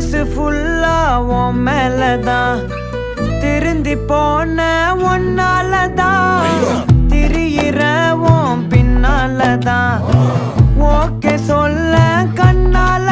மனசு ஃபுல்லா உன் மேலதான் திருந்தி போன ஒன்னாலதான் திரியிற உன் பின்னாலதான் ஓகே சொல்ல கண்ணால